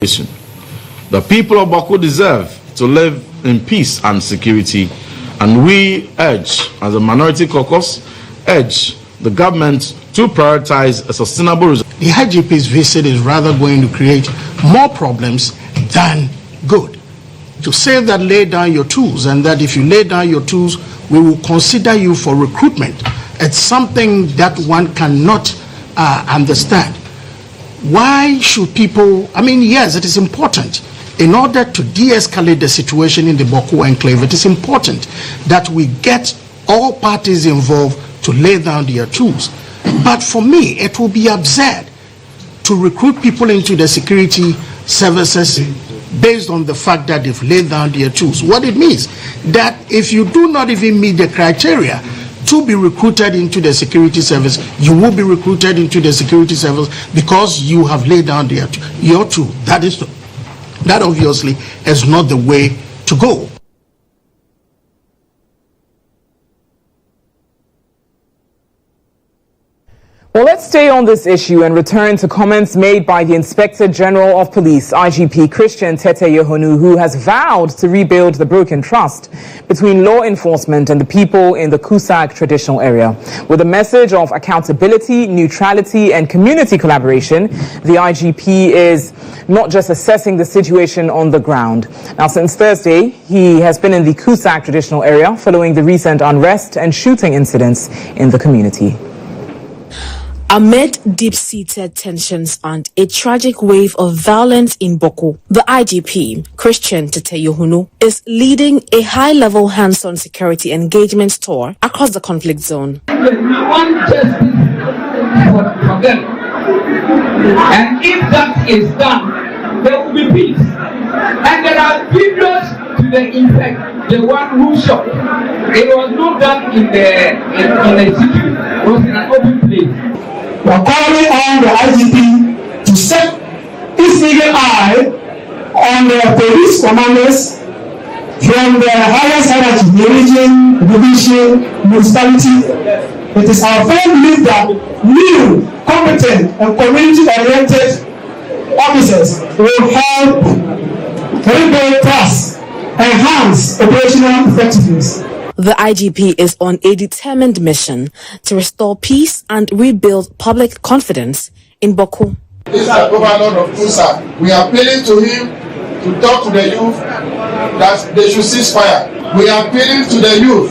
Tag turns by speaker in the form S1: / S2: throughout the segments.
S1: The people of Bawku deserve to live in peace and security, and we urge, as a minority caucus, the government to prioritize a sustainable result.
S2: The IGP's visit is rather going to create more problems than good. To say that lay down your tools, and that if you lay down your tools, we will consider you for recruitment. It's something that one cannot understand. Why should people, yes, it is important. In order to de-escalate the situation in the Bawku enclave, it is important that we get all parties involved to lay down their tools. But for me, it will be absurd to recruit people into the security services based on the fact that they've laid down their tools. What it means, that if you do not even meet the criteria to be recruited into the security service, you will be recruited into the security service because you have laid down your tool. That obviously is not the way to go.
S3: Well, let's stay on this issue and return to comments made by the Inspector General of Police, IGP Christian GHOne, who has vowed to rebuild the broken trust between law enforcement and the people in the Cusack traditional area. With a message of accountability, neutrality, and community collaboration, the IGP is not just assessing the situation on the ground. Now, since Thursday, he has been in the Cusack traditional area following the recent unrest and shooting incidents in the community.
S4: Amid deep-seated tensions and a tragic wave of violence in Bawku, the IGP, Christian GHOne, is leading a high-level hands-on security engagement tour across the conflict zone.
S5: We want justice for them. And if that is done, there will be peace. And there are videos to the effect, the one who shot. It was not done in a city, it was in an open place.
S6: We are calling on the IGP to set its eagle eye on the police commanders from the highest hierarchy, the region, division, municipality. It is our firm belief that new, competent, and community-oriented officers will help rebuild trust, enhance operational effectiveness.
S4: The IGP is on a determined mission to restore peace and rebuild public confidence in Bawku.
S7: This is the governor of Cusack. We are appealing to him to talk to the youth that they should cease fire. We are appealing to the youth,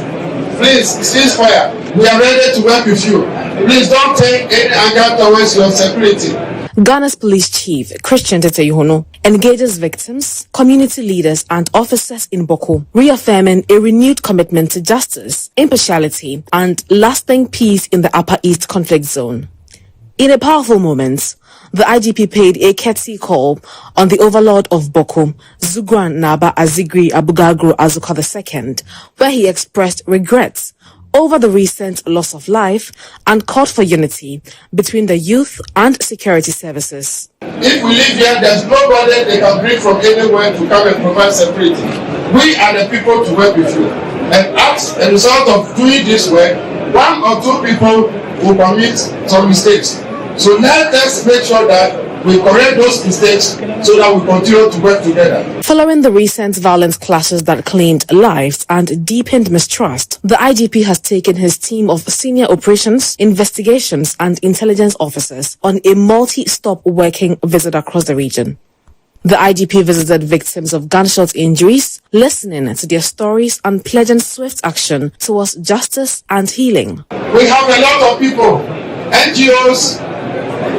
S7: please cease fire. We are ready to work with you. Please don't take any anger towards your security.
S4: Ghana's police chief, Christian GHOne, engages victims, community leaders, and officers in Bawku, reaffirming a renewed commitment to justice, impartiality, and lasting peace in the Upper East conflict zone. In a powerful moment, the IGP paid a courtesy call on the overlord of Bawku, Zugran Naba Azigri Abugagro Azuka II, where he expressed regrets over the recent loss of life and called for unity between the youth and security services.
S7: If we live here, there's nobody they can bring from anywhere to come and provide security. We are the people to work with you. And as a result of doing this work, one or two people will commit some mistakes. So let us make sure that we correct those mistakes so that we continue to work together.
S4: Following the recent violent clashes that claimed lives and deepened mistrust, the IGP has taken his team of senior operations, investigations, and intelligence officers on a multi-stop working visit across the region. The IGP visited victims of gunshot injuries, listening to their stories and pledging swift action towards justice and healing.
S7: We have a lot of people, NGOs,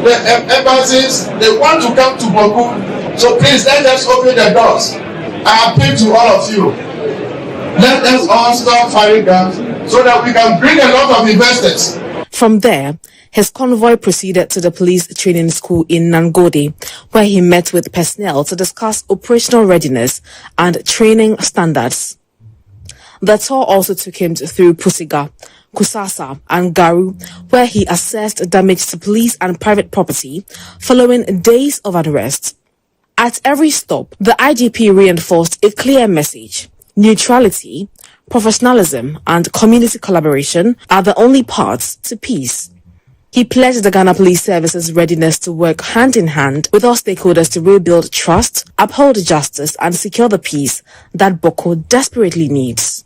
S7: the embassies, they want to come to Bawku. So please let us open the doors. I appeal to all of you. Let us all stop firing guns so that we can bring a lot of investors.
S4: From there, his convoy proceeded to the police training school in Nangode, where he met with personnel to discuss operational readiness and training standards. The tour also took him through Pusiga, Kusasa, and Garu, where he assessed damage to police and private property following days of unrest. At every stop, the IGP reinforced a clear message: neutrality, professionalism, and community collaboration are the only paths to peace. He pledged the Ghana Police Service's readiness to work hand in hand with all stakeholders to rebuild trust, uphold justice, and secure the peace that Bawku desperately needs.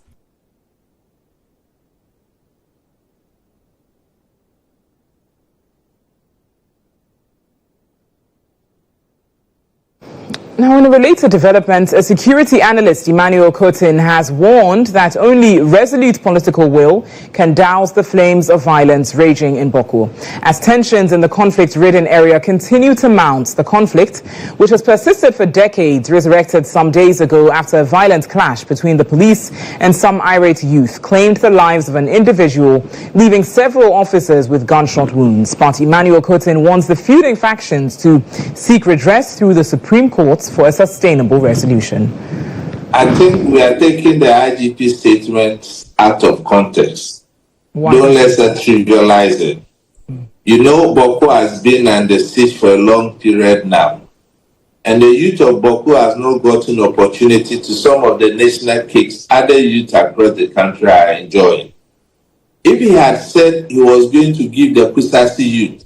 S3: Now, in a related development, a security analyst, Emmanuel Cotin, has warned that only resolute political will can douse the flames of violence raging in Bawku. As tensions in the conflict-ridden area continue to mount, the conflict, which has persisted for decades, resurrected some days ago after a violent clash between the police and some irate youth claimed the lives of an individual, leaving several officers with gunshot wounds. But Emmanuel Cotin warns the feuding factions to seek redress through the Supreme Court for a sustainable resolution.
S8: I think we are taking the IGP statements out of context.
S3: Wow.
S8: Don't let's trivialize it. You know, Bawku has been under siege for a long period now. And the youth of Bawku has not gotten opportunity to some of the national cakes other youth across the country are enjoying. If he had said he was going to give the Kusasi youth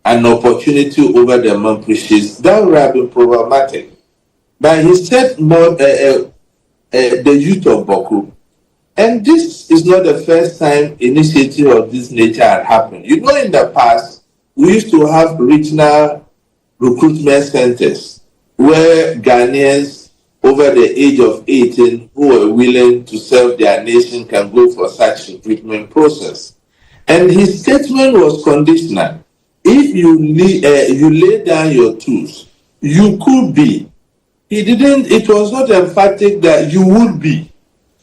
S8: an opportunity over the Mamprishis, that would have been problematic. But he said more the youth of Bawku. And this is not the first time initiative of this nature had happened. You know, in the past, we used to have regional recruitment centers where Ghanaians over the age of 18 who were willing to serve their nation can go for such recruitment process. And his statement was conditional. If you lay down your tools, you could be. He didn't, it was not emphatic that you would be.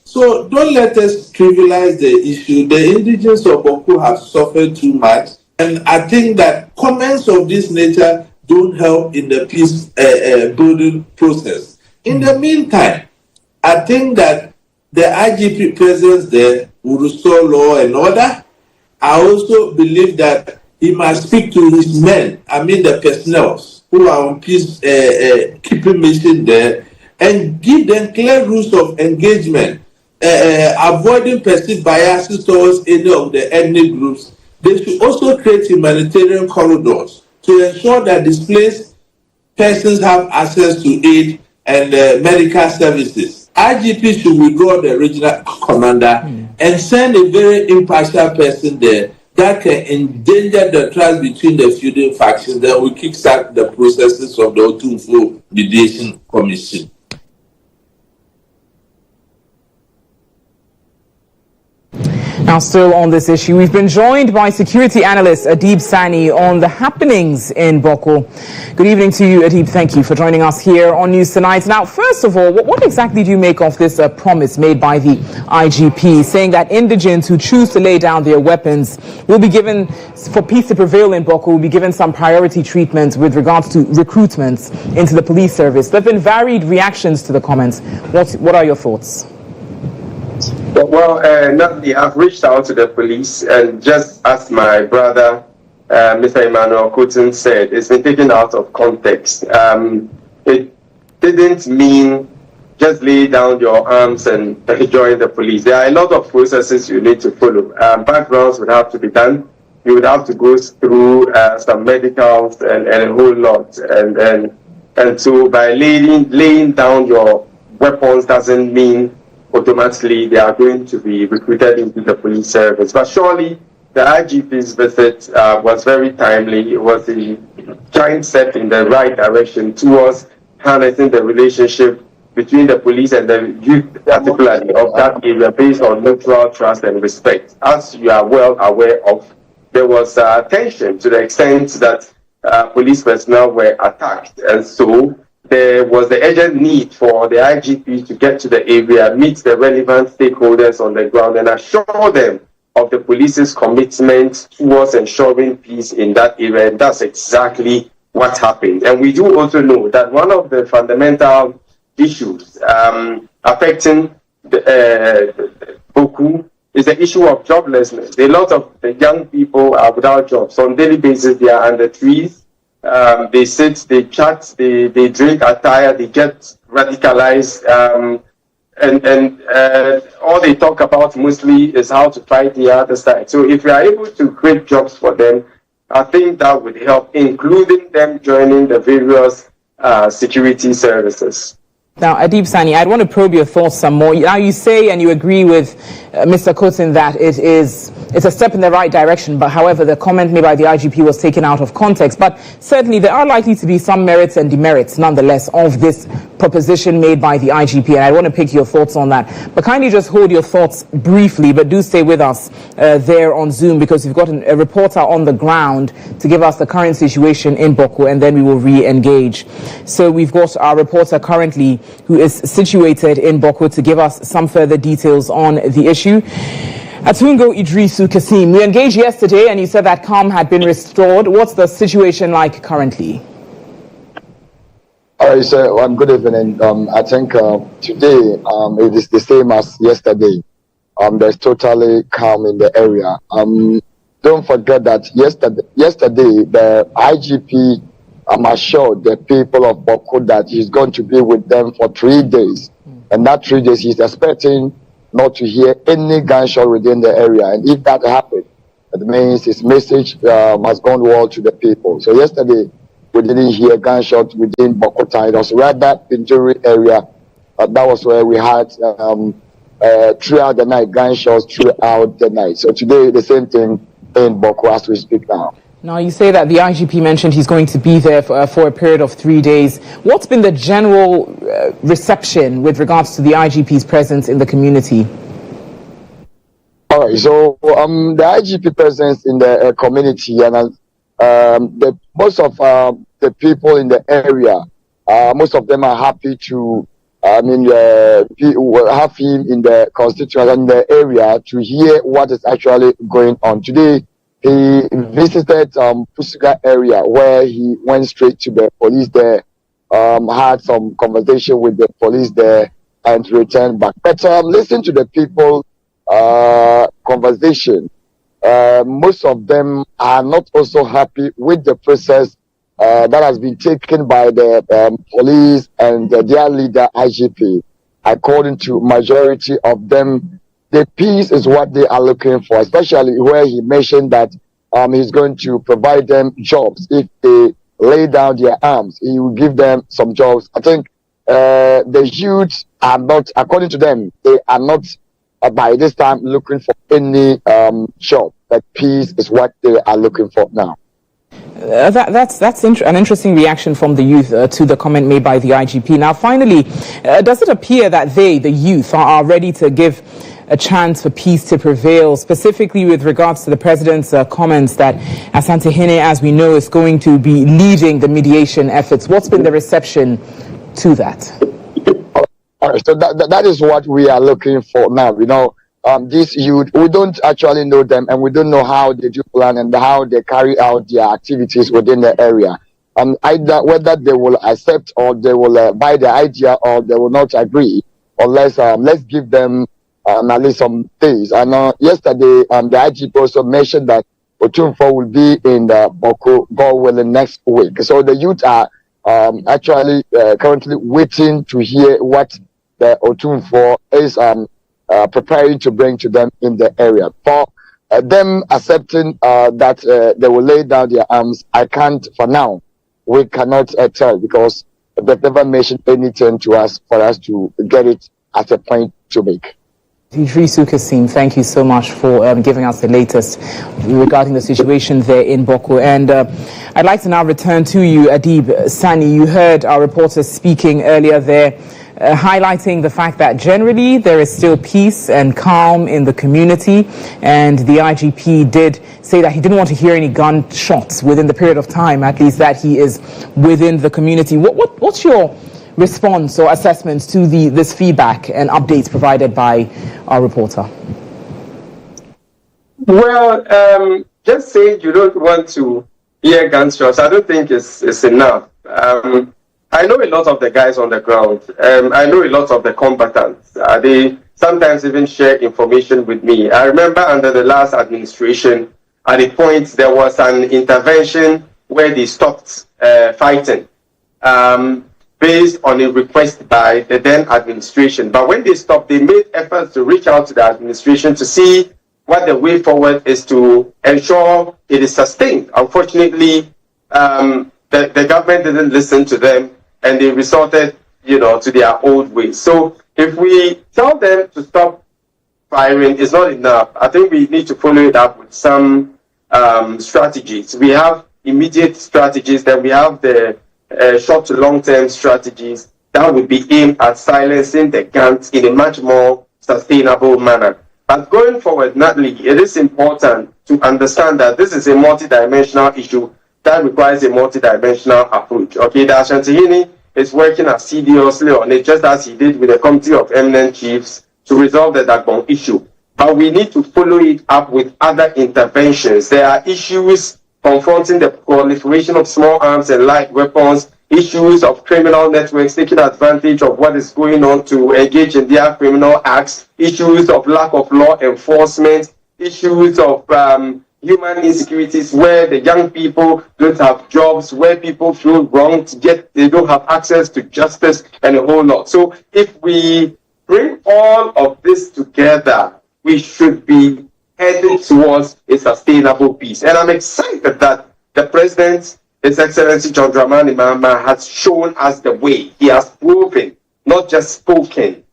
S8: So don't let us trivialize the issue. The indigenous of Bawku have suffered too much. And I think that comments of this nature don't help in the peace building process. In the meantime, I think that the IGP presence there will restore law and order. I also believe that he must speak to his men, the personnel who are on peace keeping mission there, and give them clear rules of engagement, avoiding perceived biases towards any of the ethnic groups. They should also create humanitarian corridors to ensure that displaced persons have access to aid and medical services. IGP should withdraw the regional commander and send a very impartial person there that can endanger the trust between the feuding factions. Then we kickstart the processes of the Otumfo Mediation Commission.
S3: Now, still on this issue, we've been joined by security analyst Adib Sani on the happenings in Bawku. Good evening to you, Adib. Thank you for joining us here on News Tonight. Now, first of all, what exactly do you make of this promise made by the IGP, saying that indigents who choose to lay down their weapons will be given, for peace to prevail in Bawku, will be given some priority treatment with regards to recruitments into the police service? There have been varied reactions to the comments. What are your thoughts?
S9: Well, Natalie, I've reached out to the police, and just as my brother, Mr. Emmanuel Cotin, said, it's been taken out of context. It didn't mean just lay down your arms and join the police. There are a lot of processes you need to follow. Backgrounds would have to be done. You would have to go through some medicals and a whole lot. And so by laying down your weapons doesn't mean automatically they are going to be recruited into the police service. But surely the IGP's visit was very timely. It was a giant step in the right direction towards harnessing the relationship between the police and the youth, particularly of that area, based on mutual trust and respect. As you are well aware of, there was tension to the extent that police personnel were attacked. And so there was the urgent need for the IGP to get to the area, meet the relevant stakeholders on the ground, and assure them of the police's commitment towards ensuring peace in that area. And that's exactly what happened. And we do also know that one of the fundamental issues affecting Bawku is the issue of joblessness. A lot of the young people are without jobs. On a daily basis, they are under trees. They sit, they chat, they drink attire, they get radicalized, and all they talk about mostly is how to fight the other side. So if we are able to create jobs for them, I think that would help, including them joining the various security services.
S3: Now, Adib Sani, I'd want to probe your thoughts some more. Now, you say and you agree with Mr. Coton that it's a step in the right direction, but however, the comment made by the IGP was taken out of context. But certainly, there are likely to be some merits and demerits, nonetheless, of this proposition made by the IGP, and I want to pick your thoughts on that. But kindly just hold your thoughts briefly, but do stay with us there on Zoom, because we've got a reporter on the ground to give us the current situation in Bawku, and then we will re-engage. So we've got our reporter currently who is situated in Bawku to give us some further details on the issue. Atungo Idrisu Kasim, we engaged yesterday and you said that calm had been restored. What's the situation like currently?
S10: All right, so good evening. I think today it is the same as yesterday. There's totally calm in the area. Don't forget that yesterday the IGP assured the people of Bawku that he's going to be with them for 3 days. And that 3 days he's expecting not to hear any gunshot within the area. And if that happened, it means his message has gone well to the people. So yesterday, we didn't hear gunshots within Bawku town. It was rather Poultry area. That was where we had throughout the night, gunshots throughout the night. So today, the same thing in Bawku as we speak now.
S3: Now, you say that the IGP mentioned he's going to be there for a period of 3 days. What's been the general reception with regards to the IGP's presence in the community?
S10: All right, so the IGP presence in the community, and most of the people in the area, most of them are happy to, have him in the constituency and the area to hear what is actually going on. Today, he visited Pusuga area where he went straight to the police there, had some conversation with the police there and returned back. But listen to the people conversation. Most of them are not also happy with the process that has been taken by the police and their leader IGP. According to majority of them, the peace is what they are looking for, especially where he mentioned that he's going to provide them jobs. If they lay down their arms, he will give them some jobs. I think the youths are not, according to them, they are not by this time looking for any job. But peace is what they are looking for now.
S3: That's an interesting reaction from the youth to the comment made by the IGP. Now, finally, does it appear that the youth, are ready to give a chance for peace to prevail, specifically with regards to the president's comments that Asante Hene, as we know, is going to be leading the mediation efforts? What's been the reception to that?
S10: All right, so that is what we are looking for now. You know, these youth, we don't actually know them, and we don't know how they do plan and how they carry out their activities within the area. Either whether they will accept or they will buy the idea or they will not agree, unless let's give them at least some days. And yesterday, the IGP also mentioned that Otumfo will be in the Bawku, God willing, next week. So the youth are actually currently waiting to hear what the Otumfo is preparing to bring to them in the area. For them accepting that they will lay down their arms, I can't, for now, we cannot tell, because they've never mentioned anything to us for us to get it as a point to make.
S3: Idrisu Kasim, thank you so much for giving us the latest regarding the situation there in Bawku. And I'd like to now return to you, Adib Sani. You heard our reporter speaking earlier there, highlighting the fact that generally there is still peace and calm in the community. And the IGP did say that he didn't want to hear any gunshots within the period of time, at least that he is within the community. What's your response or assessments to this feedback and updates provided by our reporter?
S9: Well, just saying you don't want to hear gunshots, I don't think it's enough. I know a lot of the guys on the ground. I know a lot of the combatants. They sometimes even share information with me. I remember under the last administration, at a point there was an intervention where they stopped fighting. Based on a request by the then administration. But when they stopped, they made efforts to reach out to the administration to see what the way forward is to ensure it is sustained. Unfortunately, the government didn't listen to them, and they resorted, to their old ways. So if we tell them to stop firing, it's not enough. I think we need to follow it up with some strategies. We have immediate strategies, then we have the short to long-term strategies that would be aimed at silencing the gangs in a much more sustainable manner. But going forward, Natalie, it is important to understand that this is a multidimensional issue that requires a multidimensional approach. Okay, the Ashanti is working assiduously on it, just as he did with the Committee of Eminent Chiefs to resolve the Dagbon issue. But we need to follow it up with other interventions. There are issues confronting the proliferation of small arms and light weapons, issues of criminal networks taking advantage of what is going on to engage in their criminal acts, issues of lack of law enforcement, issues of human insecurities where the young people don't have jobs, where people feel wronged, yet they don't have access to justice, and a whole lot. So if we bring all of this together, we should be headed towards a sustainable peace. And I'm excited that the President, His Excellency John Dramani Mahama, has shown us the way. He has proven, not just spoken,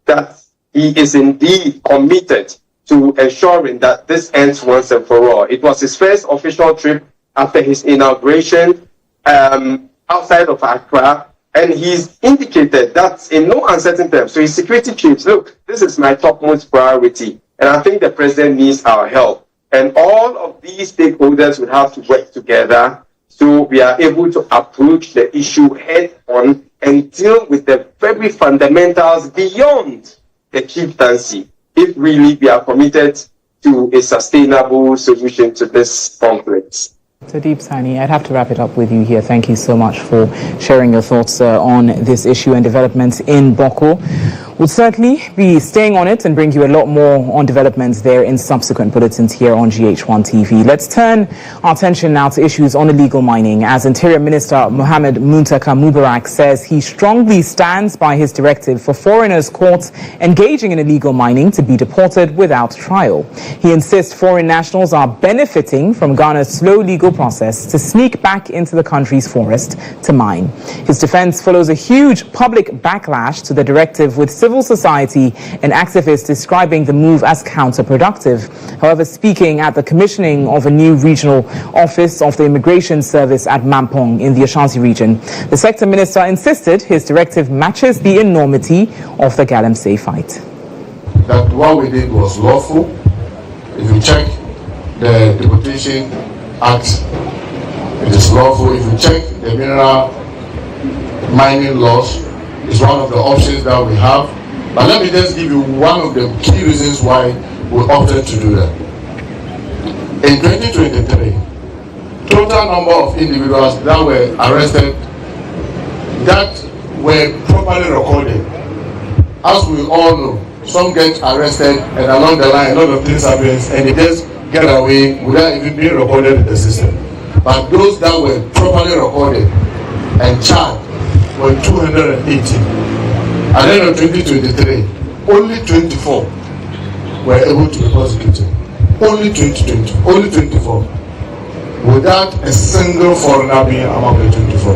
S9: that he is indeed committed to ensuring that this ends once and for all. It was his first official trip after his inauguration outside of Accra, and he's indicated that in no uncertain terms, so his security chiefs, look, this is my topmost priority, and I think the President needs our help. And all of these stakeholders would have to work together so we are able to approach the issue head on and deal with the very fundamentals beyond the chieftaincy, if really we are committed to a sustainable solution to this conflict.
S3: So Deep Sani, I'd have to wrap it up with you here. Thank you so much for sharing your thoughts on this issue and developments in Bawku. We'll certainly be staying on it and bring you a lot more on developments there in subsequent bulletins here on GH1 TV. Let's turn our attention now to issues on illegal mining, as Interior Minister Mohammed Muntaka Mubarak says he strongly stands by his directive for foreigners caught engaging in illegal mining to be deported without trial. He insists foreign nationals are benefiting from Ghana's slow legal process to sneak back into the country's forest to mine. His defense follows a huge public backlash to the directive, with civil society and activists describing the move as counterproductive. However, speaking at the commissioning of a new regional office of the Immigration Service at Mampong in the Ashanti region, the sector minister insisted his directive matches the enormity of the Galamsey fight.
S7: That what we did was lawful. If you check the Deportation Act, it is lawful. If you check the mineral mining laws, it's one of the options that we have. But let me just give you one of the key reasons why we opted to do that. In 2023, total number of individuals that were arrested that were properly recorded. As we all know, some get arrested and along the line a lot of things happen and they just get away without even being recorded in the system. But those that were properly recorded and charged were 280. At the end of 2023, only 24 were able to be prosecuted. Only 24. Without a single foreigner being among the 24.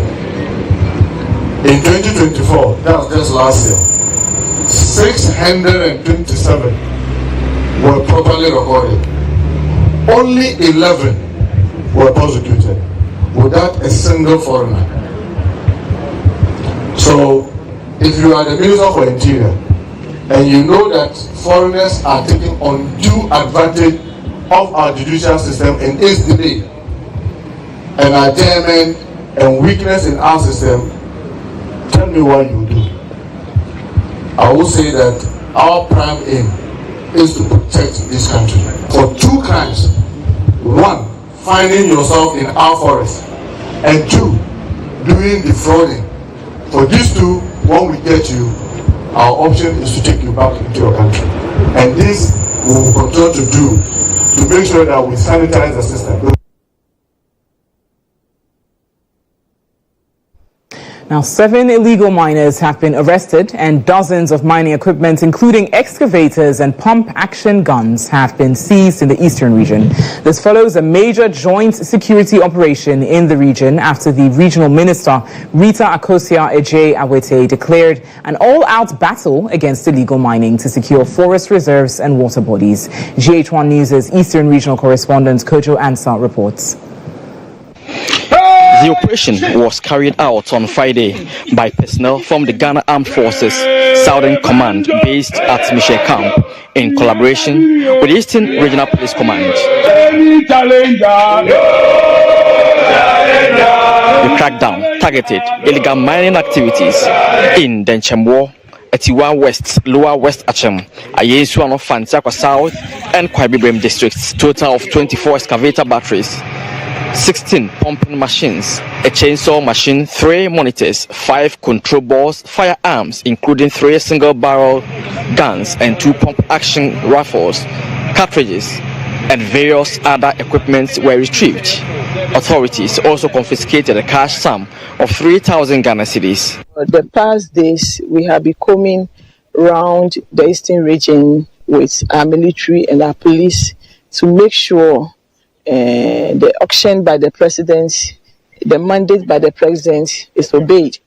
S7: In 2024, that was just last year, 627 were properly recorded. Only 11 were prosecuted without a single foreigner. So, if you are the Minister for Interior and you know that foreigners are taking undue advantage of our judicial system and its delay and adjournment and weakness in our system, tell me what you do. I will say that our prime aim is to protect this country for two crimes. One, finding yourself in our forest, and two, doing defrauding. For these two, when we get you, our option is to take you back into your country. And this we will continue to do to make sure that we sanitize the system.
S3: Now, 7 illegal miners have been arrested and dozens of mining equipment, including excavators and pump-action guns, have been seized in the eastern region. This follows a major joint security operation in the region after the regional minister, Rita Akosia-Ejay Awete, declared an all-out battle against illegal mining to secure forest reserves and water bodies. GHOne News' Eastern Regional correspondent Kojo Ansah reports.
S11: The operation was carried out on Friday by personnel from the Ghana Armed Forces Southern Command based at Michel Camp in collaboration with the Eastern Regional Police Command. The crackdown targeted illegal mining activities in Denchemwo, Etiwa West, Lower West Achem, Ayensuano Fantiakwa South, and Kwabibrem districts. Total of 24 excavator batteries, 16 pumping machines, a chainsaw machine, 3 monitors, 5 control boards, firearms, including 3 single-barrel guns and 2 pump-action rifles, cartridges, and various other equipment were retrieved. Authorities also confiscated a cash sum of 3,000 Ghana cedis.
S12: The past days, we have been coming around the eastern region with our military and our police to make sure the auction by the president, the mandate by the president is obeyed.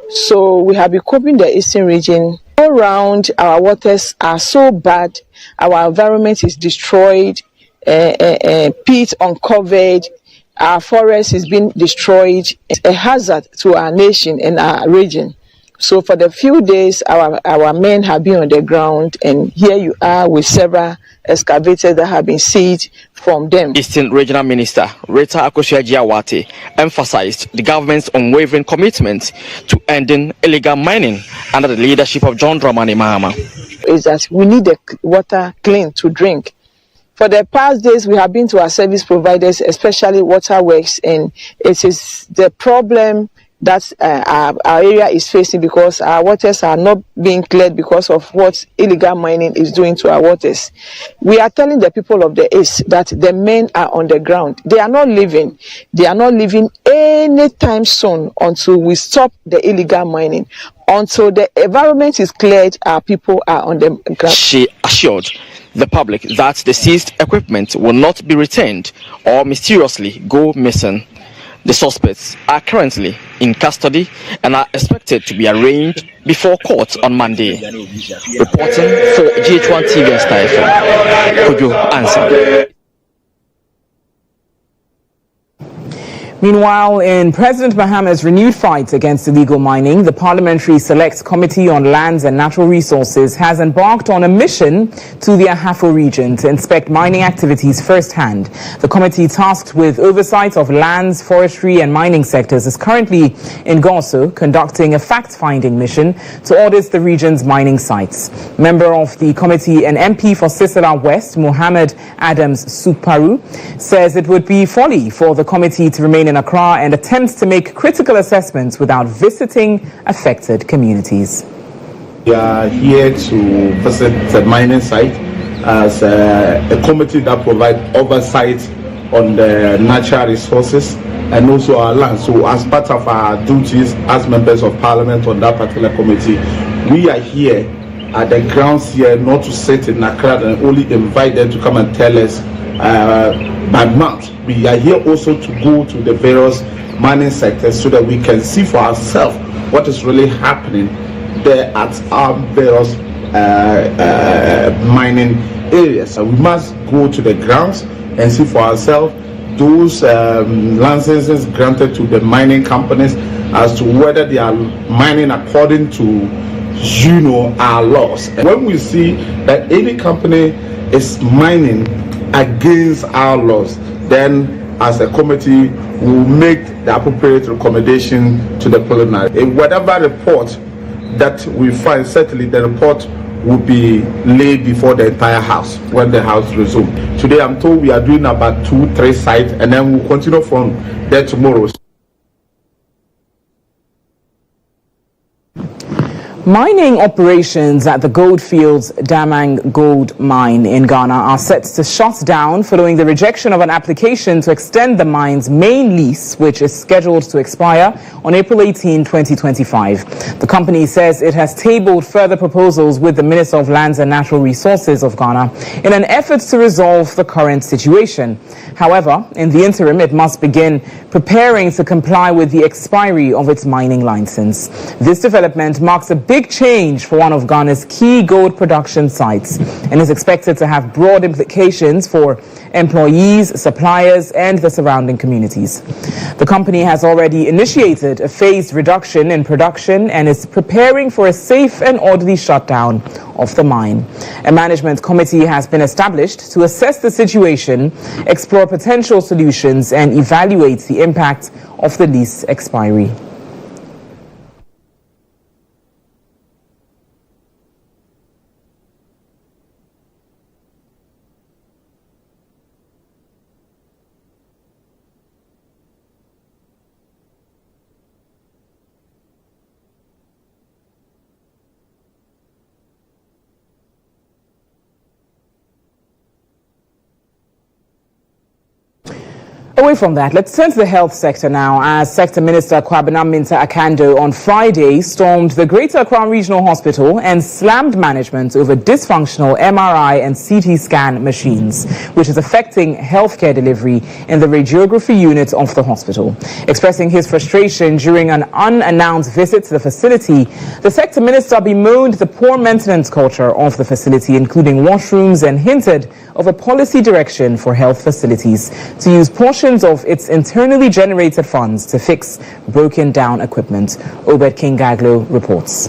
S12: So we have been coping the eastern region. All around, our waters are so bad, our environment is destroyed, peat uncovered, our forest is being destroyed. It's a hazard to our nation and our region. So for the few days, our men have been on the ground, and here you are with several excavators that have been seized from them.
S11: Eastern Regional Minister Rita Akosia-Ejay Awete emphasized the government's unwavering commitment to ending illegal mining under the leadership of John Dramani Mahama.
S12: Is that we need the water clean to drink. For the past days, we have been to our service providers, especially waterworks, and it is the problem that our area is facing because our waters are not being cleared because of what illegal mining is doing to our waters. We are telling the people of the East that the men are on the ground. They are not leaving. They are not leaving anytime soon until we stop the illegal mining. Until the environment is cleared, our people are on the ground.
S11: She assured the public that the seized equipment will not be returned or mysteriously go missing. The suspects are currently in custody and are expected to be arraigned before court on Monday. Reporting for GHOne TV and Star FM, Kojo Ansah.
S3: Meanwhile, in President Mahama's renewed fight against illegal mining, the Parliamentary Select Committee on Lands and Natural Resources has embarked on a mission to the Ahafo region to inspect mining activities firsthand. The committee, tasked with oversight of lands, forestry and mining sectors, is currently in Goso conducting a fact-finding mission to audit the region's mining sites. Member of the committee and MP for Sisala West, Mohammed Adams Suparu, says it would be folly for the committee to remain in Accra and attempts to make critical assessments without visiting affected communities.
S1: We are here to visit the mining site as a committee that provides oversight on the natural resources and also our land. So as part of our duties as members of parliament on that particular committee, we are here at the grounds here not to sit in Accra and only invite them to come and tell us by month. We are here also to go to the various mining sectors so that we can see for ourselves what is really happening there at our various mining areas. So we must go to the grounds and see for ourselves those licenses granted to the mining companies as to whether they are mining according to our laws. And when we see that any company is mining against our laws, then as a committee we will make the appropriate recommendation to the preliminary. In whatever report that we find, certainly the report will be laid before the entire house when the house resumes. Today I'm told we are doing about 2-3 sites, and then we'll continue from there tomorrow.
S3: Mining operations at the Goldfields Damang gold mine in Ghana are set to shut down following the rejection of an application to extend the mine's main lease, which is scheduled to expire on April 18, 2025. The company says it has tabled further proposals with the Minister of Lands and Natural Resources of Ghana in an effort to resolve the current situation. However, in the interim, it must begin preparing to comply with the expiry of its mining license. This development marks a big change for one of Ghana's key gold production sites and is expected to have broad implications for employees, suppliers, and the surrounding communities. The company has already initiated a phased reduction in production and is preparing for a safe and orderly shutdown of the mine. A management committee has been established to assess the situation, explore potential solutions, and evaluate the impact of the lease expiry. Away from that, let's turn to the health sector now, as Sector Minister Minta Akando on Friday stormed the Greater Accra Regional Hospital and slammed management over dysfunctional MRI and CT scan machines, which is affecting healthcare delivery in the radiography unit of the hospital. Expressing his frustration during an unannounced visit to the facility, the Sector Minister bemoaned the poor maintenance culture of the facility, including washrooms, and hinted of a policy direction for health facilities to use portions of its internally generated funds to fix broken down equipment. Obed King-Gaglo reports.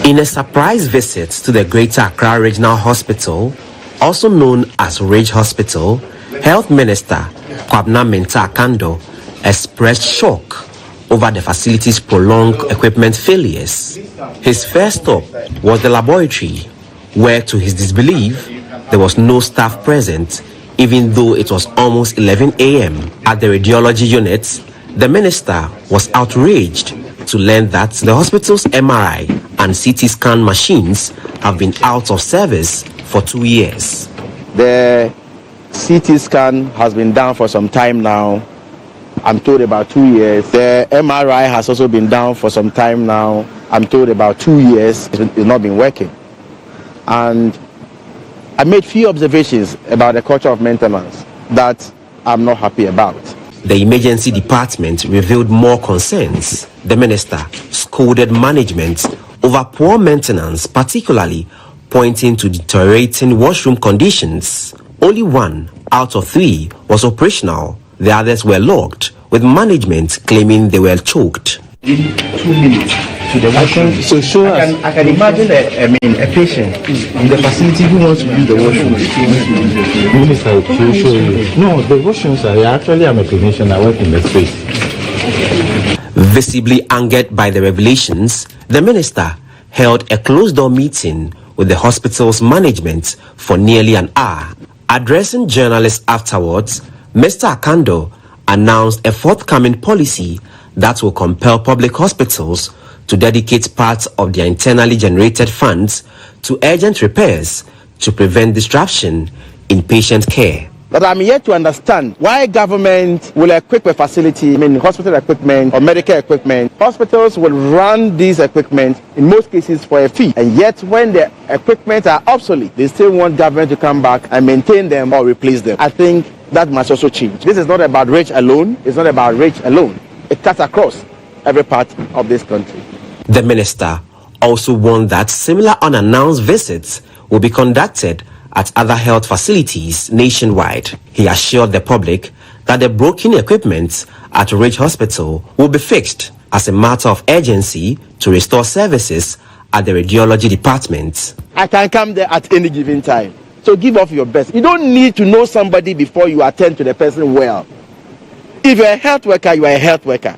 S13: In a surprise visit to the Greater Accra Regional Hospital, also known as Ridge Hospital, Health Minister Minta Akando expressed shock over the facility's prolonged equipment failures. His first stop was the laboratory, where, to his disbelief, there was no staff present, even though it was almost 11 a.m. At the radiology unit, the minister was outraged to learn that the hospital's MRI and CT scan machines have been out of service for 2 years.
S14: The CT scan has been down for some time now. I'm told about 2 years. The MRI has also been down for some time now. I'm told about 2 years. It's not been working. And I made few observations about the culture of maintenance that I'm not happy about.
S13: The emergency department revealed more concerns. The minister scolded management over poor maintenance, particularly pointing to deteriorating washroom conditions. Only 1 out of 3 was operational. The others were locked, with management claiming they were choked.
S14: In 2 minutes to the washroom. I can imagine a patient in the facility who wants to use the washroom.
S15: Minister, to show you. No, the washrooms are actually, I'm a clinician, I work in the space.
S13: Visibly angered by the revelations, the minister held a closed-door meeting with the hospital's management for nearly an hour. Addressing journalists afterwards, Mr. Akando announced a forthcoming policy that will compel public hospitals to dedicate parts of their internally generated funds to urgent repairs to prevent disruption in patient care.
S14: But I'm yet to understand why government will equip a facility, hospital equipment or medical equipment. Hospitals will run these equipment in most cases for a fee. And yet when the equipment are obsolete, they still want government to come back and maintain them or replace them. I think that must also change. This is not about rich alone. It's not about rich alone. It cuts across every part of this country.
S13: The minister also warned that similar unannounced visits will be conducted at other health facilities nationwide. He assured the public that the broken equipment at Ridge Hospital will be fixed as a matter of urgency to restore services at the radiology department.
S14: I can come there at any given time. So give off your best. You don't need to know somebody before you attend to the person well. If you're a health worker, you are a health worker.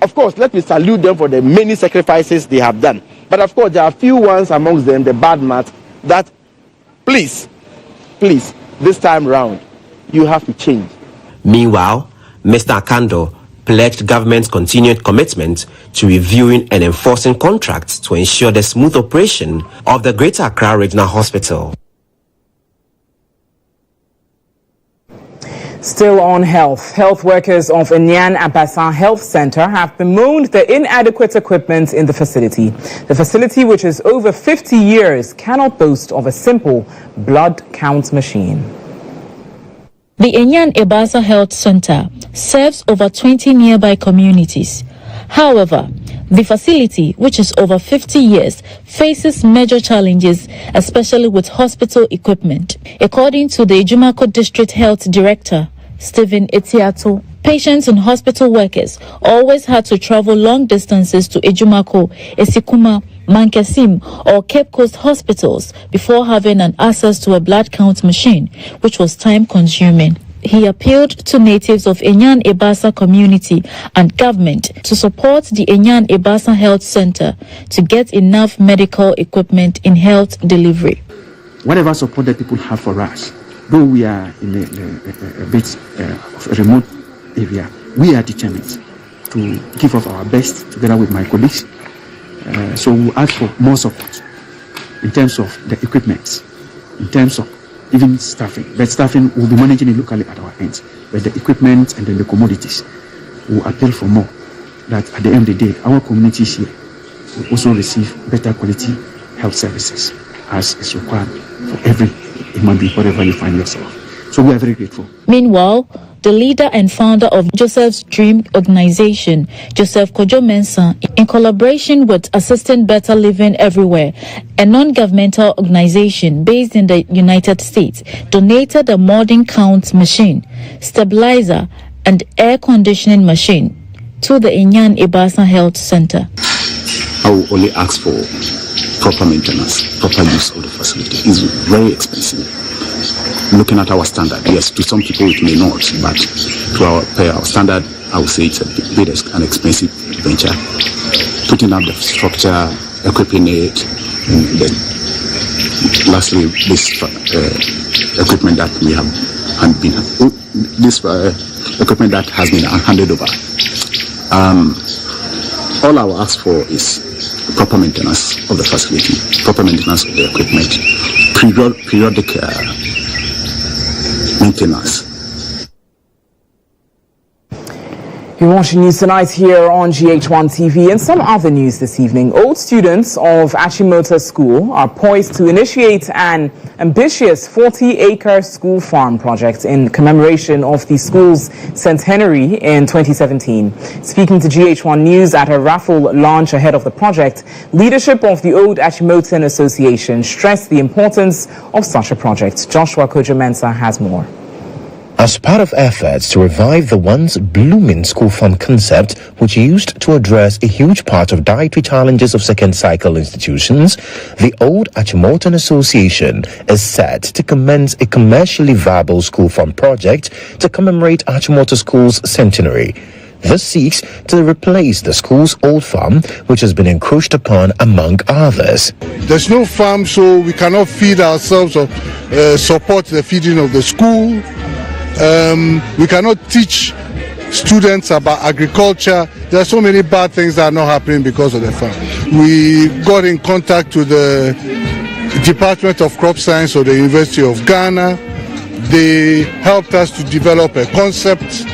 S14: Of course, let me salute them for the many sacrifices they have done. But of course, there are few ones amongst them, the bad mats, that please, this time round, you have to change.
S13: Meanwhile, Mr. Akando pledged government's continued commitment to reviewing and enforcing contracts to ensure the smooth operation of the Greater Accra Regional Hospital.
S3: Still on health workers of Enyan Abasa Health Center have bemoaned the inadequate equipment in the facility. The facility, which is over 50 years, cannot boast of a simple blood count machine.
S16: The Enyan Abasa Health Center serves over 20 nearby communities. However, the facility, which is over 50 years, faces major challenges, especially with hospital equipment. According to the Ejumako District Health Director, Stephen Etiato, patients and hospital workers always had to travel long distances to Ejumako, Esikuma, Mankesim or Cape Coast hospitals before having an access to a blood count machine, which was time-consuming. He appealed to natives of Enyan Abasa community and government to support the Enyan Abasa Health Center to get enough medical equipment in health delivery.
S17: Whatever support that people have for us, though we are in a bit of a remote area, we are determined to give of our best together with my colleagues. So we ask for more support in terms of the equipment, in terms of even staffing. But staffing will be managing it locally at our end. But the equipment and then the commodities will appeal for more. That at the end of the day, our communities here will also receive better quality health services as is required for every human being, wherever you find yourself. So we are very grateful.
S16: Meanwhile, the leader and founder of Joseph's Dream organization, Joseph Kojo Mensah, in collaboration with Assisting Better Living Everywhere, a non-governmental organization based in the United States, donated a modern count machine, stabilizer, and air conditioning machine to the Enyan Abasa Health Center.
S18: I will only ask for proper maintenance, proper use of the facility. It's very expensive. Looking at our standard, yes, to some people it may not, but to our standard, I would say it's a bit an expensive venture. Putting up the structure, equipping it, and then lastly, this equipment that we have equipment that has been handed over. All I will ask for is proper maintenance of the facility, proper maintenance of the equipment, periodic maintenance.
S3: You're watching News Tonight here on GHOne TV and some other news this evening. Old students of Achimota School are poised to initiate an ambitious 40-acre school farm project in commemoration of the school's centenary in 2017. Speaking to GHOne News at a raffle launch ahead of the project, leadership of the Old Achimotan Association stressed the importance of such a project. Joshua Kojo Mensah has more.
S19: As part of efforts to revive the once blooming school farm concept, which used to address a huge part of dietary challenges of second cycle institutions, the Old Achimotan Association is set to commence a commercially viable school farm project to commemorate Achimota School's centenary. This seeks to replace the school's old farm, which has been encroached upon, among others.
S20: There's no farm, so we cannot feed ourselves or support the feeding of the school. We cannot teach students about agriculture. There are so many bad things that are not happening because of the farm. We got in contact with the Department of Crop Science of the University of Ghana. They helped us to develop a concept,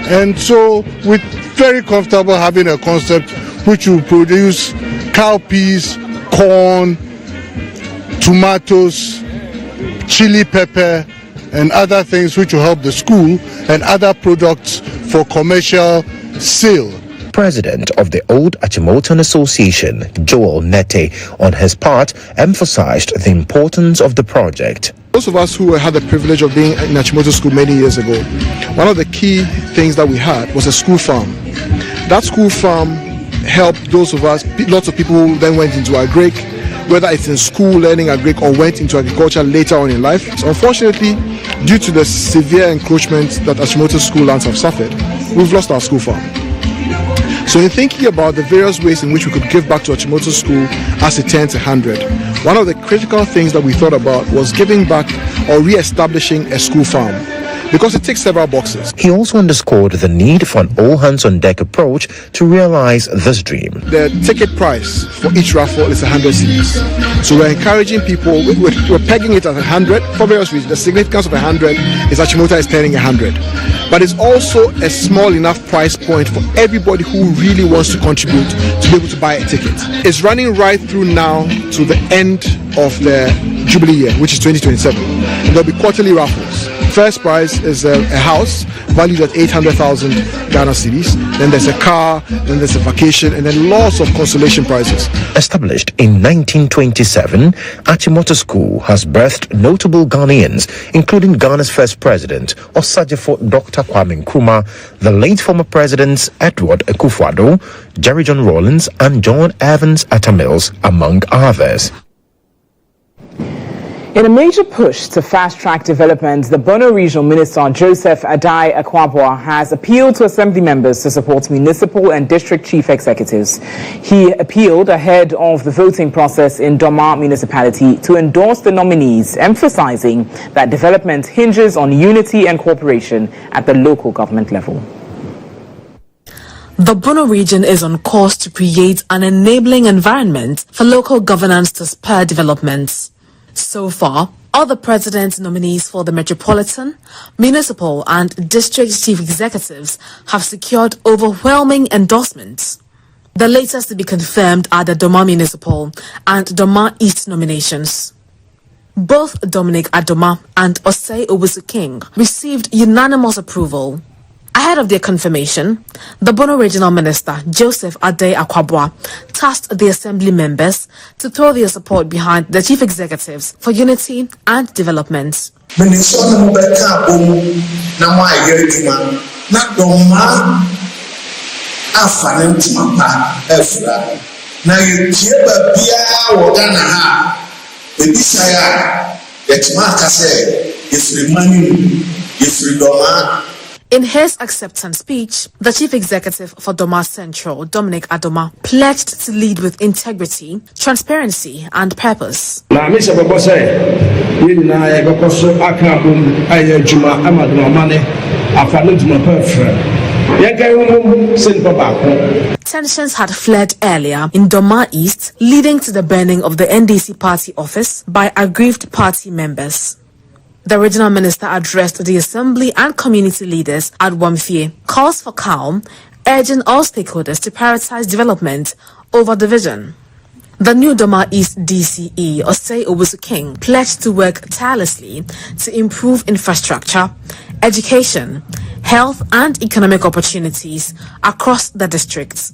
S20: and so we're very comfortable having a concept which will produce cowpeas, corn, tomatoes, chili pepper, and other things which will help the school and other products for commercial sale.
S19: President of the Old Achimotan Association, Joel Nete, on his part, emphasized the importance of the project.
S21: Those of us who had the privilege of being in Achimota School many years ago, one of the key things that we had was a school farm. That school farm helped those of us, lots of people who then went into agric, whether it's in school learning agric or went into agriculture later on in life. So unfortunately, due to the severe encroachment that Achimota School lands have suffered, we've lost our school farm. So in thinking about the various ways in which we could give back to Achimota School as it turns 100, one of the critical things that we thought about was giving back or re-establishing a school farm. because it ticks several boxes.
S19: He also underscored the need for an all-hands-on-deck approach to realize this dream.
S21: The ticket price for each raffle is 100 cedis. So we're encouraging people, we're pegging it at 100 for various reasons. The significance of 100 is Achimota is turning 100. But it's also a small enough price point for everybody who really wants to contribute to be able to buy a ticket. It's running right through now to the end of the Jubilee year, which is 2027. And there'll be quarterly raffles. First prize is a house valued at 800,000 Ghana cedis. Then there's a car, then there's a vacation, and then lots of consolation prizes.
S19: Established in 1927, Achimota School has birthed notable Ghanaians, including Ghana's first president, Osajifo Dr. Kwame Nkrumah, the late former presidents Edward Akufo-Addo, Jerry John Rawlings, and John Evans Atta Mills, among others.
S3: In a major push to fast-track development, the Bono Regional Minister Joseph Adai Akwabua has appealed to Assembly members to support municipal and district chief executives. He appealed ahead of the voting process in Doma municipality to endorse the nominees, emphasizing that development hinges on unity and cooperation at the local government level.
S4: The Bono region is on course to create an enabling environment for local governance to spur development. So far, all the president's nominees for the metropolitan, municipal and district chief executives have secured overwhelming endorsements. The latest to be confirmed are the Doma Municipal and Doma East nominations. Both Dominic Adoma and Osei Owusu King received unanimous approval. Ahead of their confirmation, the Bono Regional Minister, Joseph Adai Akwabua, tasked the Assembly members to throw their support behind the chief executives for unity and development. In his acceptance speech, the chief executive for Doma Central, Dominic Adoma, pledged to lead with integrity, transparency, and purpose. Tensions had flared earlier in Doma East, leading to the burning of the NDC party office by aggrieved party members. The regional minister addressed the assembly and community leaders at Wamfie, calls for calm, urging all stakeholders to prioritize development over division. The new Doma East DCE, Osei Owusu King, pledged to work tirelessly to improve infrastructure, education, health and economic opportunities across the districts.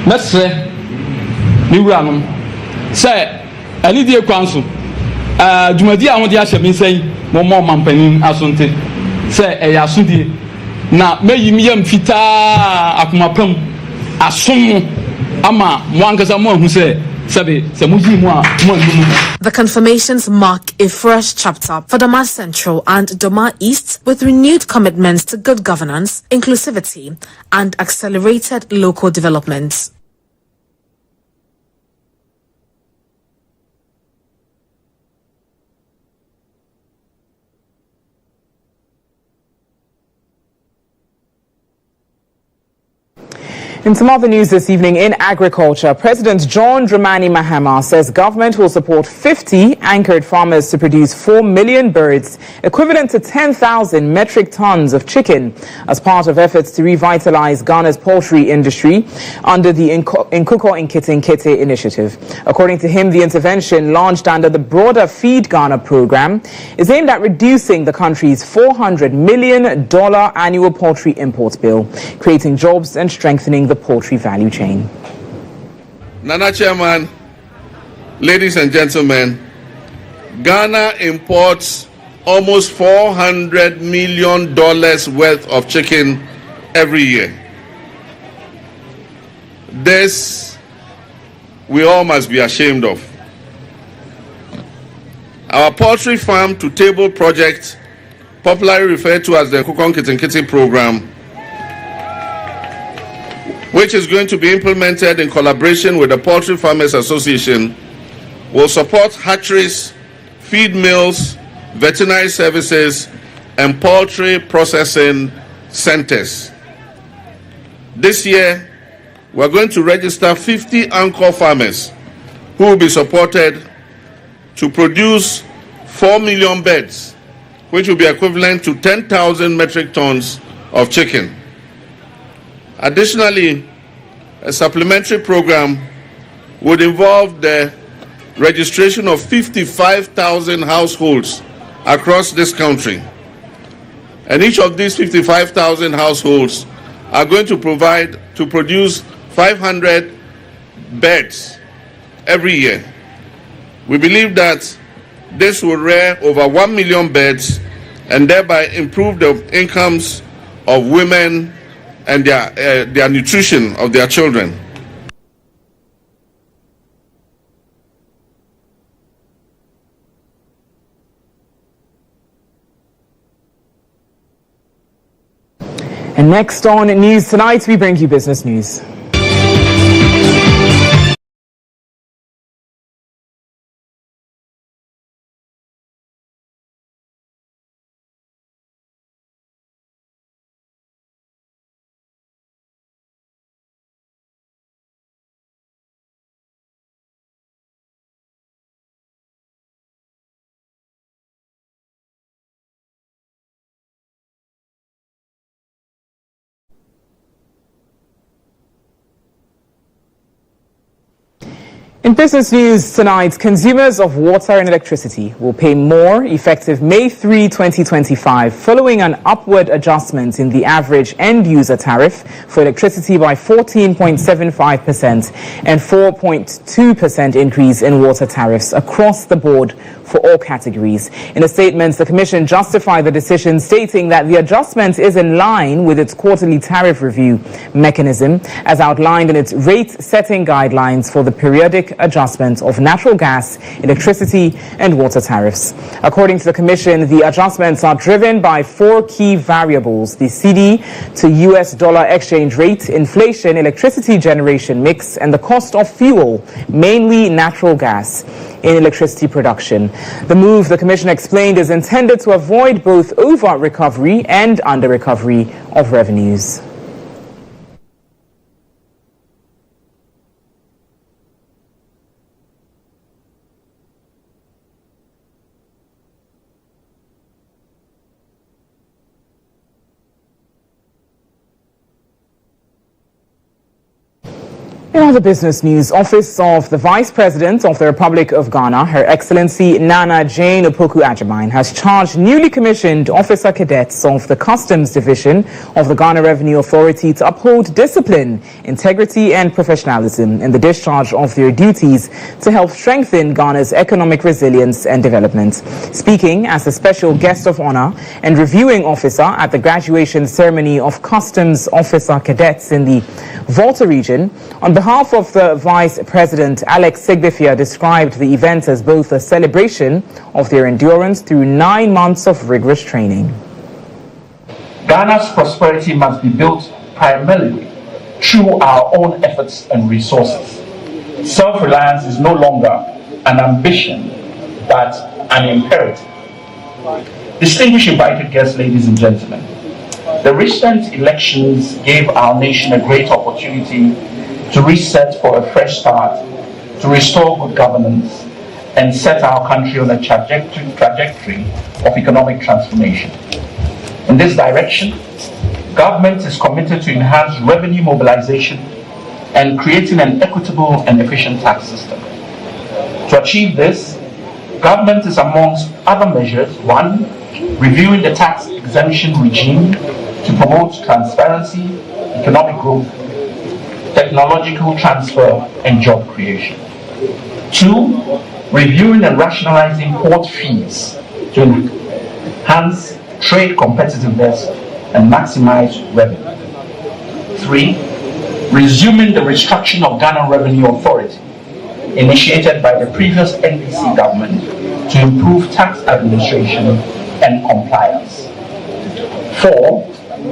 S5: Mesre ni wuranum say ani die kwanso dwumadi a wode ahye mensan mo mampanin asonte say asudie na meyi miyam fita akomapam asom ama mo ankasa mo ahu say
S4: the confirmations mark a fresh chapter for Doma Central and Doma East with renewed commitments to good governance, inclusivity, and accelerated local development.
S3: In some other news this evening, in agriculture, President John Dramani Mahama says government will support 50 anchored farmers to produce 4 million birds, equivalent to 10,000 metric tons of chicken, as part of efforts to revitalize Ghana's poultry industry under the Nkuko Nkete Nkete initiative. According to him, the intervention, launched under the broader Feed Ghana program, is aimed at reducing the country's $400 million annual poultry import bill, creating jobs and strengthening the poultry value chain.
S7: Nana Chairman, ladies and gentlemen, Ghana imports almost $400 million worth of chicken every year. This we all must be ashamed of. Our poultry farm to table project, popularly referred to as the Nkuko Nkete Nkete program, which which is going to be implemented in collaboration with the Poultry Farmers Association, will support hatcheries, feed mills, veterinary services, and poultry processing centers. This year, we're going to register 50 anchor farmers who will be supported to produce 4 million birds, which will be equivalent to 10,000 metric tons of chicken. Additionally, a supplementary program would involve the registration of 55,000 households across this country. And each of these 55,000 households are going to produce 500 birds every year. We believe that this will rear over 1 million birds and thereby improve the incomes of women and their nutrition of their children.
S3: And next on News Tonight, we bring you business news. In business news tonight, consumers of water and electricity will pay more effective May 3, 2025, following an upward adjustment in the average end-user tariff for electricity by 14.75% and 4.2% increase in water tariffs across the board for all categories. In a statement, the Commission justified the decision, stating that the adjustment is in line with its quarterly tariff review mechanism, as outlined in its rate-setting guidelines for the periodic adjustment of natural gas, electricity, and water tariffs. According to the Commission, the adjustments are driven by 4 key variables: the CD to US dollar exchange rate, inflation, electricity generation mix, and the cost of fuel, mainly natural gas, in electricity production. The move, the Commission explained, is intended to avoid both over-recovery and under-recovery of revenues. In other business news, Office of the Vice President of the Republic of Ghana, Her Excellency Nana Jane Opoku-Agyeman, has charged newly commissioned officer cadets of the Customs Division of the Ghana Revenue Authority to uphold discipline, integrity, and professionalism in the discharge of their duties to help strengthen Ghana's economic resilience and development. Speaking as a special guest of honor and reviewing officer at the graduation ceremony of Customs Officer Cadets in the Volta region, on behalf of the Vice President, Alex Sigbefia described the event as both a celebration of their endurance through 9 months of rigorous training.
S2: Ghana's prosperity must be built primarily through our own efforts and resources. Self-reliance is no longer an ambition, but an imperative. Distinguished invited guests, ladies and gentlemen, the recent elections gave our nation a great opportunity to reset for a fresh start, to restore good governance, and set our country on a trajectory of economic transformation. In this direction, government is committed to enhance revenue mobilization and creating an equitable and efficient tax system. To achieve this, government is, amongst other measures, 1, reviewing the tax exemption regime to promote transparency, economic growth, technological transfer, and job creation. 2, reviewing and rationalizing port fees to enhance trade competitiveness and maximize revenue. 3, resuming the restructuring of Ghana Revenue Authority, initiated by the previous NDC government to improve tax administration and compliance. 4,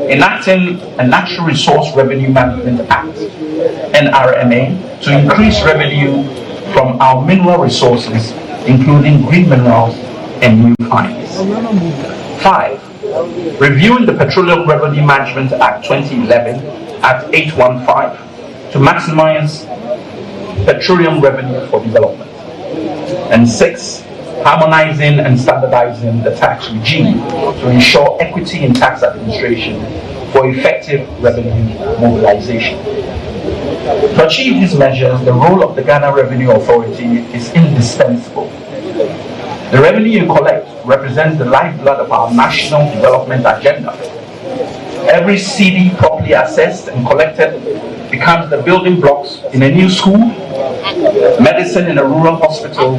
S2: enacting a Natural Resource Revenue Management Act, NRMA, to increase revenue from our mineral resources, including green minerals and new finds. 5. Reviewing the Petroleum Revenue Management Act 2011 at 815 to maximize petroleum revenue for development. And 6. Harmonizing and standardizing the tax regime to ensure equity in tax administration for effective revenue mobilization. To achieve these measures, the role of the Ghana Revenue Authority is indispensable. The revenue you collect represents the lifeblood of our national development agenda. Every CD properly assessed and collected becomes the building blocks in a new school, medicine in a rural hospital,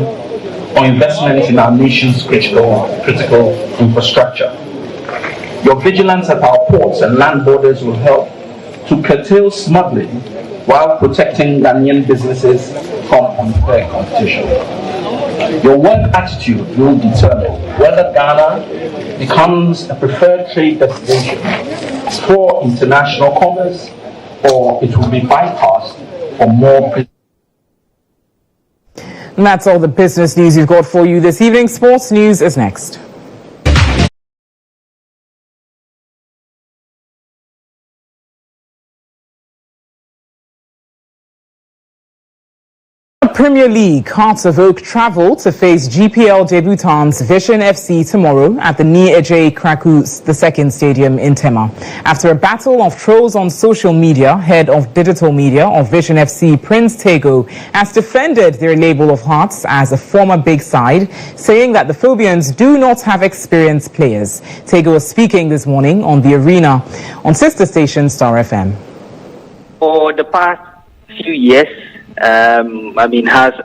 S2: or investment in our nation's critical infrastructure. Your vigilance at our ports and land borders will help to curtail smuggling while protecting Ghanaian businesses from unfair competition. Your work attitude will determine whether Ghana becomes a preferred trade destination for international commerce or it will be bypassed for more.
S3: And that's all the business news we've got for you this evening. Sports news is next. Premier League, Hearts of Oak travel to face GPL debutants Vision FC tomorrow at the Ni-Eje Kraku II Stadium in Tema. After a battle of trolls on social media, head of digital media of Vision FC, Prince Tego, has defended their label of Hearts as a former big side, saying that the Phobians do not have experienced players. Tego was speaking this morning on the arena on sister station Star FM.
S6: For the past few years, Hearts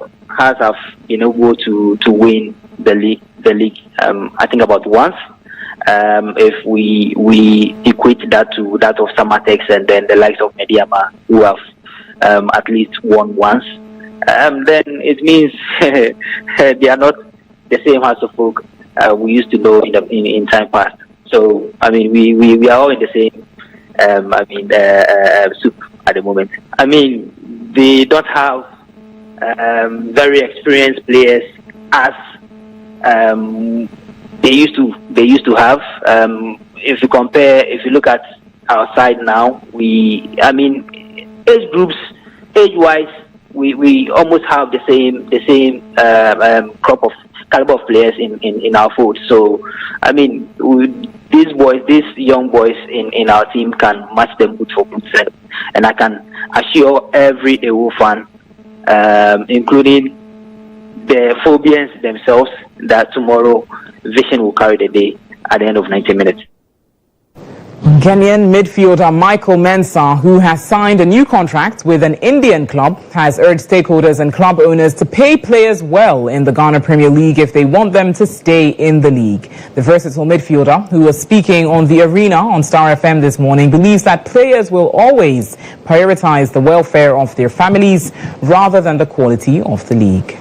S6: have been able to win the league. I think about once. If we equate that to that of Samatex and then the likes of Mediama, who have at least won once, then it means they are not the same Hearts of Oak we used to know in time past. So we are all in the same soup at the moment. They don't have very experienced players as they used to have. If you look at our side now, age-wise, we almost have the same crop of caliber of players in our fold. So these young boys in our team can match them good for good, and I can assure every AWO fan, including the Phobians themselves, that tomorrow Vision will carry the day at the end of 90 minutes.
S3: Kenyan midfielder Michael Mensah, who has signed a new contract with an Indian club, has urged stakeholders and club owners to pay players well in the Ghana Premier League if they want them to stay in the league. The versatile midfielder, who was speaking on the arena on Star FM this morning, believes that players will always prioritize the welfare of their families rather than the quality of the league.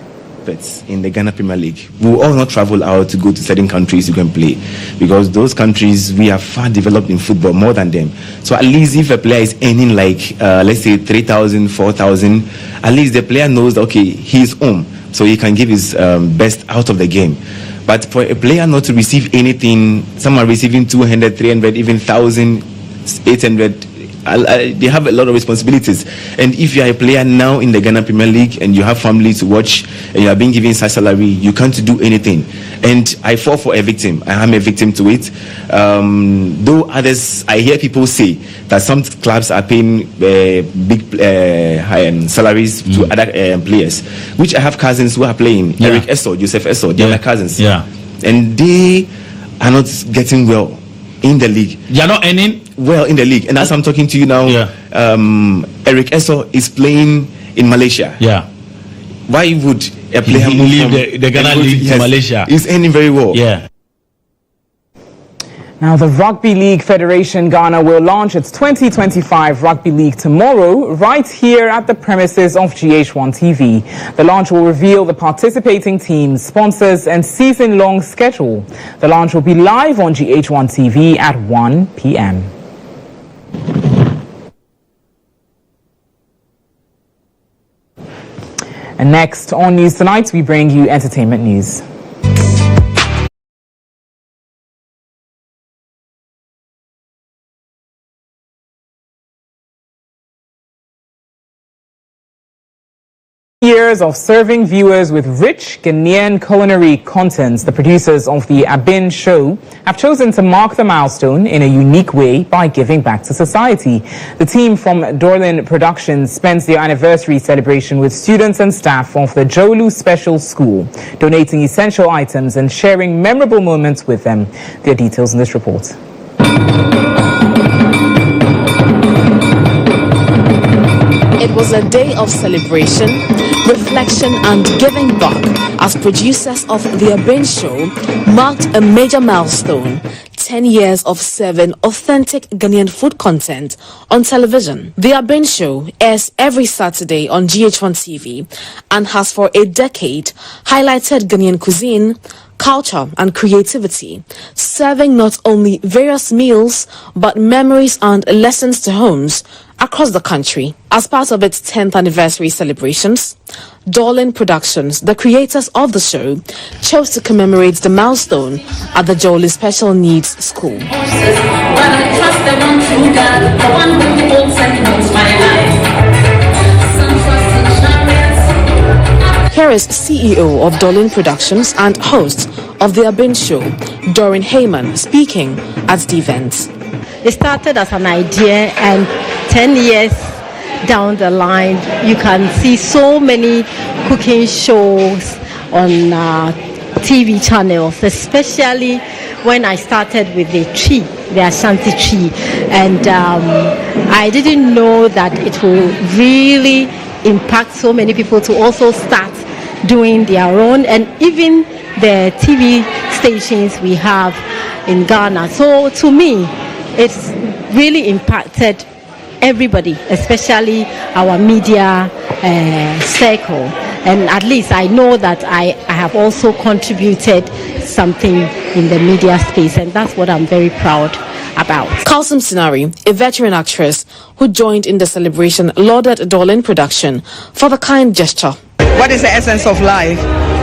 S22: In the Ghana Premier League, we will all not travel out to go to certain countries to go and play, because those countries, we are far developed in football more than them. So at least if a player is earning let's say 3,000, 4,000, at least the player knows that, okay, he's home, so he can give his best out of the game. But for a player not to receive anything, some are receiving 200, 300, even 1,000, 800. They have a lot of responsibilities, and if you are a player now in the Ghana Premier League and you have family to watch and you are being given such salary, you can't do anything. And I fall for a victim. I am a victim to it. Though others, I hear people say that some clubs are paying big high salaries to other players, which I have cousins who are playing. Eric Esso, Joseph Esso, they are my cousins, and they are not getting well in the league.
S23: They are not earning
S22: well in the league. And as I'm talking to you now, Eric Esso is playing in Malaysia. Why would a player
S23: leave the Ghana league to Malaysia?
S22: He's earning very well.
S3: Now, the Rugby League Federation Ghana will launch its 2025 Rugby League tomorrow, right here at the premises of GHOne TV. The launch will reveal the participating teams, sponsors, and season-long schedule. The launch will be live on GHOne TV at 1 p.m. And next on News Tonight, we bring you entertainment news. Years of serving viewers with rich Ghanaian culinary content, the producers of the Aben Show have chosen to mark the milestone in a unique way by giving back to society. The team from Dorlin Productions spends their anniversary celebration with students and staff of the GHOne Special School, donating essential items and sharing memorable moments with them. There are details in this report.
S4: It was a day of celebration, reflection and giving back as producers of the Aben Show marked a major milestone, 10 years of serving authentic Ghanaian food content on television. The Aben Show airs every Saturday on GHOne TV and has for a decade highlighted Ghanaian cuisine, culture and creativity, serving not only various meals but memories and lessons to homes across the country. As part of its 10th anniversary celebrations, Dorlin Productions, the creators of the show, chose to commemorate the milestone at the GHOne Special Needs School. Here is CEO of Dorlin Productions and host of the Aben Show, Doreen Heyman, speaking at the event.
S8: It started as an idea, and 10 years down the line, you can see so many cooking shows on TV channels, especially when I started with the tree, the Ashanti tree. And I didn't know that it will really impact so many people to also start doing their own, and even the TV stations we have in Ghana. So to me, it's really impacted everybody, especially our media circle. And at least I know that I have also contributed something in the media space, and that's what I'm very proud about.
S4: Kalsum Sinari, a veteran actress who joined in the celebration, lauded Dorlin Production for the kind gesture.
S9: What is the essence of life?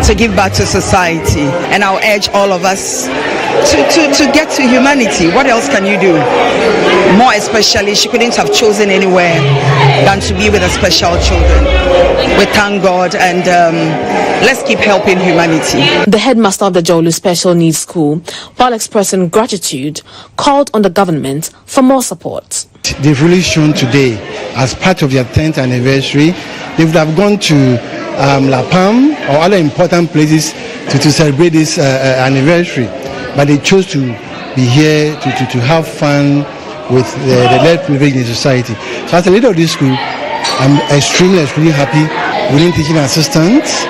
S9: To give back to society. And I'll urge all of us to get to humanity. What else can you do? More especially, she couldn't have chosen anywhere than to be with the special children. We thank God, and let's keep helping humanity.
S4: The headmaster of the GHOne Special Needs School, while expressing gratitude, called on the government for more support.
S10: They've really shown today, as part of their 10th anniversary, they would have gone to La Palm or other important places to celebrate this anniversary, but they chose to be here to have fun with the less privileged in society. So as a leader of this school, I'm extremely happy. We need teaching assistants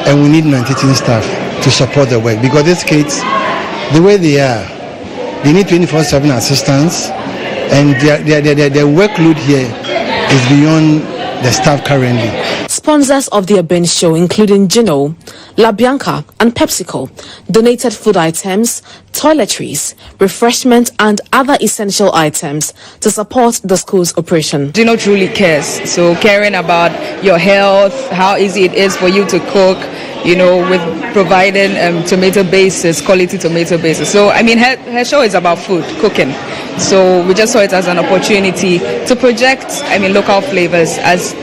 S10: and we need non-teaching staff to support the work, because these kids, the way they are, they need 24/7 assistance, and their workload here is beyond the staff currently.
S4: Sponsors of the Aben Show, including Gino, La Bianca and PepsiCo, donated food items, toiletries, refreshment and other essential items to support the school's operation.
S24: Gino truly cares, so caring about your health, how easy it is for you to cook, you know, with providing tomato bases, quality tomato bases. So, I mean, her show is about food, cooking. So we just saw it as an opportunity to project, local flavors, as,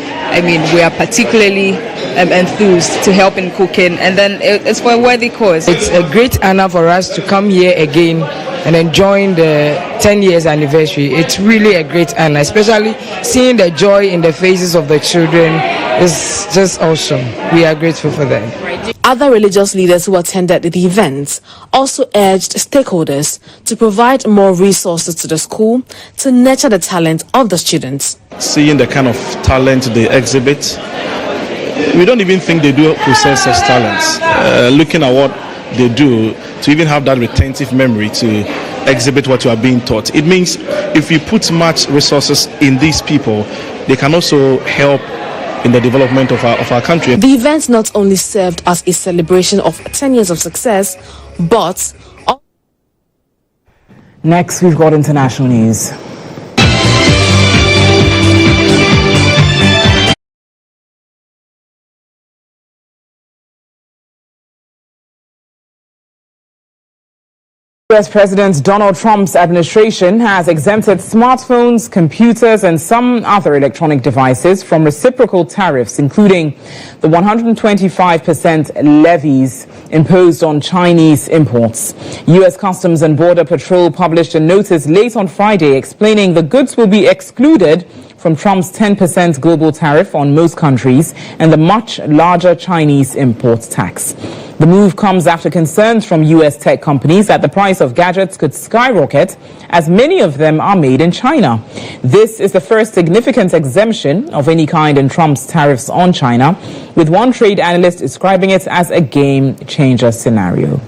S24: we are particularly enthused to help in cooking. And then it's for a worthy cause.
S25: It's a great honor for us to come here again and enjoying the 10 years anniversary. It's really a great honor, especially seeing the joy in the faces of the children. Is just awesome. We are grateful for that.
S4: Other religious leaders who attended the event also urged stakeholders to provide more resources to the school to nurture the talent of the students.
S26: Seeing the kind of talent they exhibit, we don't even think they do possess such talents. Looking at what they do, to even have that retentive memory to exhibit what you are being taught, it means if you put much resources in these people, they can also help in the development of our country.
S4: The event not only served as a celebration of 10 years of success, but...
S3: Next, we've got international news. U.S. President Donald Trump's administration has exempted smartphones, computers, and some other electronic devices from reciprocal tariffs, including the 125% levies imposed on Chinese imports. U.S. Customs and Border Patrol published a notice late on Friday explaining the goods will be excluded from Trump's 10% global tariff on most countries and the much larger Chinese import tax. The move comes after concerns from U.S. tech companies that the price of gadgets could skyrocket, as many of them are made in China. This is the first significant exemption of any kind in Trump's tariffs on China, with one trade analyst describing it as a game-changer scenario.